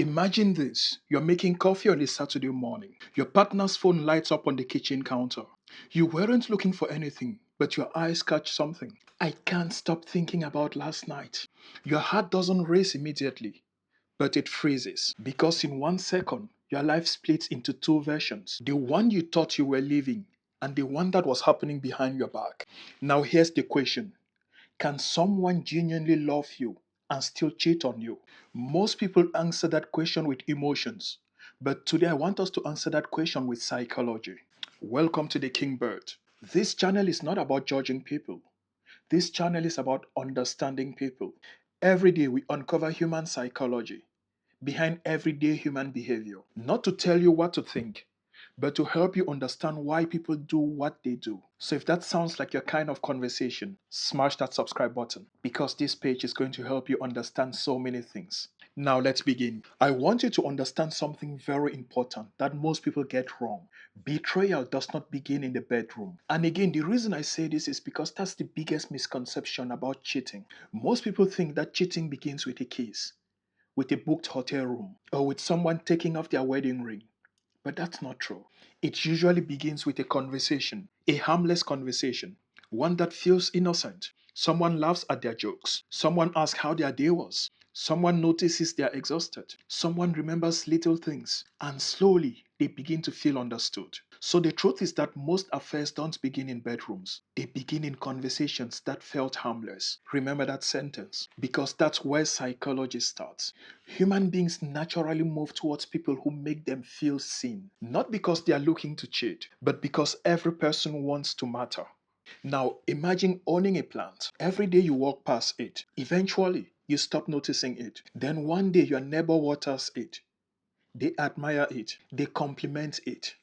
Imagine this. You're making coffee on a Saturday morning. Your partner's phone lights up on the kitchen counter. You weren't looking for anything, but your eyes catch something. I can't stop thinking about last night. Your heart doesn't race immediately, but it freezes. Because in 1 second, your life splits into two versions: the one you thought you were living, and the one that was happening behind your back. Now, here's the question: can someone genuinely love you and still cheat on you? Most people answer that question with emotions, but today I want us to answer that question with psychology. Welcome to the Kingbird. This channel is not about judging people. This channel is about understanding people. Every day we uncover human psychology behind everyday human behavior. Not to tell you what to think, but to help you understand why people do what they do. So if that sounds like your kind of conversation, smash that subscribe button because this page is going to help you understand so many things. Now let's begin. I want you to understand something very important that most people get wrong. Betrayal does not begin in the bedroom. And again, the reason I say this is because that's the biggest misconception about cheating. Most people think that cheating begins with a kiss, with a booked hotel room, or with someone taking off their wedding ring. But that's not true. It usually begins with a conversation, a harmless conversation, one that feels innocent. Someone laughs at their jokes. Someone asks how their day was. Someone notices they are exhausted. Someone remembers little things. And slowly, they begin to feel understood. So the truth is that most affairs don't begin in bedrooms. They begin in conversations that felt harmless. Remember that sentence, because that's where psychology starts. Human beings naturally move towards people who make them feel seen, not because they are looking to cheat, but because every person wants to matter. Now, imagine owning a plant. Every day you walk past it. Eventually, you stop noticing it. Then one day your neighbor waters it. They admire it. They compliment it.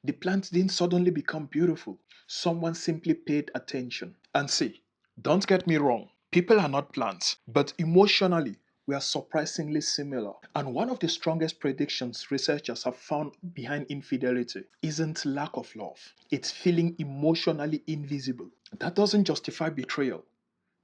The plant didn't suddenly become beautiful. Someone simply paid attention. And see, don't get me wrong, people are not plants, but emotionally, we are surprisingly similar. And one of the strongest predictions researchers have found behind infidelity isn't lack of love, it's feeling emotionally invisible. That doesn't justify betrayal.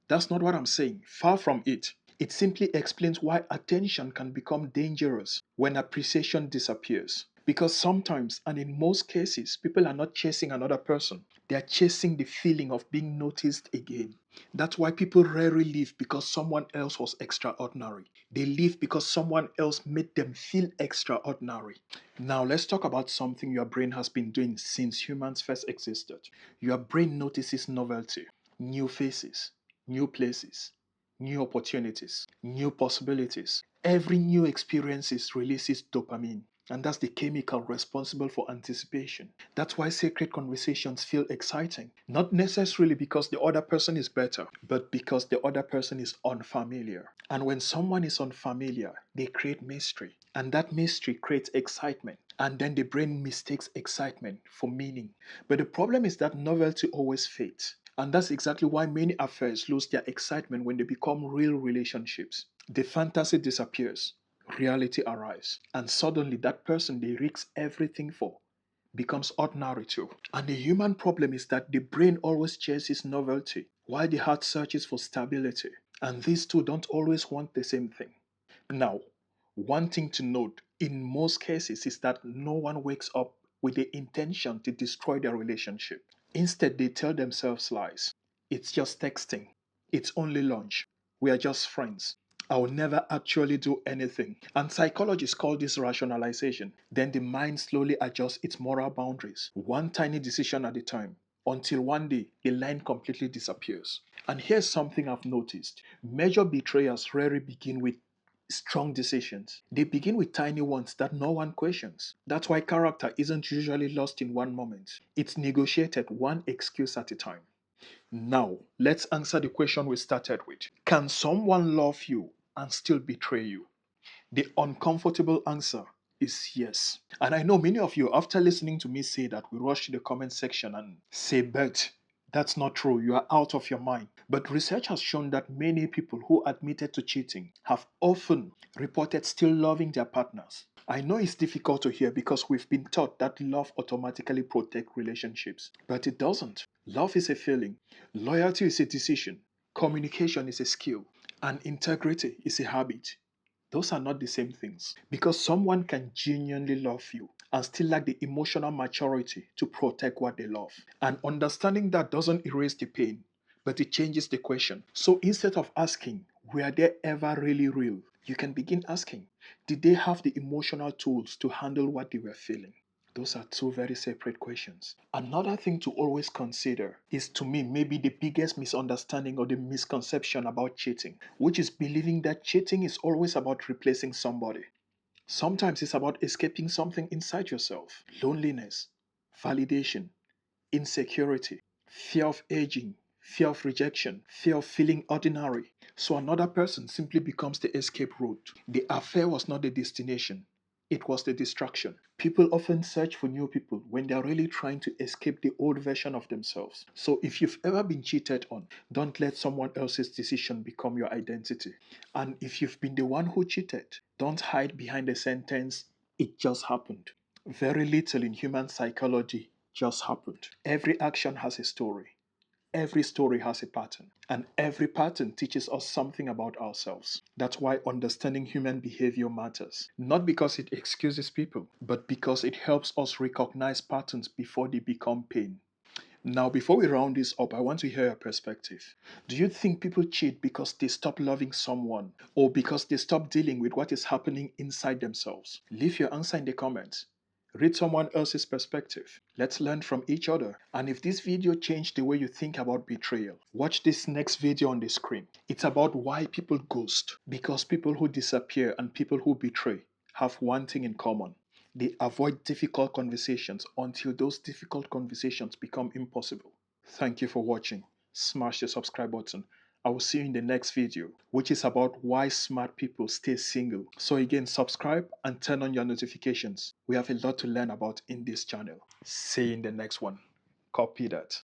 That's not what I'm saying. Far from it. It simply explains why attention can become dangerous when appreciation disappears. Because sometimes, and in most cases, people are not chasing another person. They are chasing the feeling of being noticed again. That's why people rarely leave because someone else was extraordinary. They leave because someone else made them feel extraordinary. Now, let's talk about something your brain has been doing since humans first existed. Your brain notices novelty, new faces, new places, new opportunities, new possibilities. Every new experience releases dopamine, and that's the chemical responsible for anticipation. That's why sacred conversations feel exciting, not necessarily because the other person is better, but because the other person is unfamiliar. And when someone is unfamiliar, they create mystery, and that mystery creates excitement. And then the brain mistakes excitement for meaning. But the problem is that novelty always fades. And that's exactly why many affairs lose their excitement when they become real relationships. The fantasy disappears, reality arrives, and suddenly that person they risk everything for becomes ordinary too. And the human problem is that the brain always chases novelty, while the heart searches for stability. And these two don't always want the same thing. Now, one thing to note in most cases is that no one wakes up with the intention to destroy their relationship. Instead, they tell themselves lies. It's just texting. It's only lunch. We are just friends. I will never actually do anything. And psychologists call this rationalization. Then the mind slowly adjusts its moral boundaries, one tiny decision at a time, until one day the line completely disappears. And here's something I've noticed: major betrayals rarely begin with strong decisions. They begin with tiny ones that no one questions. That's why character isn't usually lost in one moment. It's negotiated one excuse at a time. Now, let's answer the question we started with. Can someone love you and still betray you? The uncomfortable answer is yes. And I know many of you, after listening to me say that, we rush to the comment section and say, but that's not true. You are out of your mind. But research has shown that many people who admitted to cheating have often reported still loving their partners. I know it's difficult to hear because we've been taught that love automatically protects relationships, but it doesn't. Love is a feeling, loyalty is a decision, communication is a skill, and integrity is a habit. Those are not the same things. Because someone can genuinely love you and still lack the emotional maturity to protect what they love. And understanding that doesn't erase the pain, but it changes the question. So instead of asking, were they ever really real? You can begin asking, did they have the emotional tools to handle what they were feeling? Those are two very separate questions. Another thing to always consider is, to me, maybe the biggest misunderstanding or the misconception about cheating, which is believing that cheating is always about replacing somebody. Sometimes it's about escaping something inside yourself: loneliness, validation, insecurity, fear of aging, fear of rejection, fear of feeling ordinary. So another person simply becomes the escape route. The affair was not the destination, it was the distraction. People often search for new people when they're really trying to escape the old version of themselves. So if you've ever been cheated on, don't let someone else's decision become your identity. And if you've been the one who cheated, don't hide behind the sentence, "it just happened." Very little in human psychology just happened. Every action has a story. Every story has a pattern, and every pattern teaches us something about ourselves. That's why understanding human behavior matters. Not because it excuses people, but because it helps us recognize patterns before they become pain. Now, before we round this up, I want to hear your perspective. Do you think people cheat because they stop loving someone, or because they stop dealing with what is happening inside themselves? Leave your answer in the comments. Read someone else's perspective. Let's learn from each other. And if this video changed the way you think about betrayal, watch this next video on the screen. It's about why people ghost. Because people who disappear and people who betray have one thing in common: they avoid difficult conversations until those difficult conversations become impossible. Thank you for watching. Smash the subscribe button. I will see you in the next video, which is about why smart people stay single. So again, subscribe and turn on your notifications. We have a lot to learn about in this channel. See you in the next one. Copy that.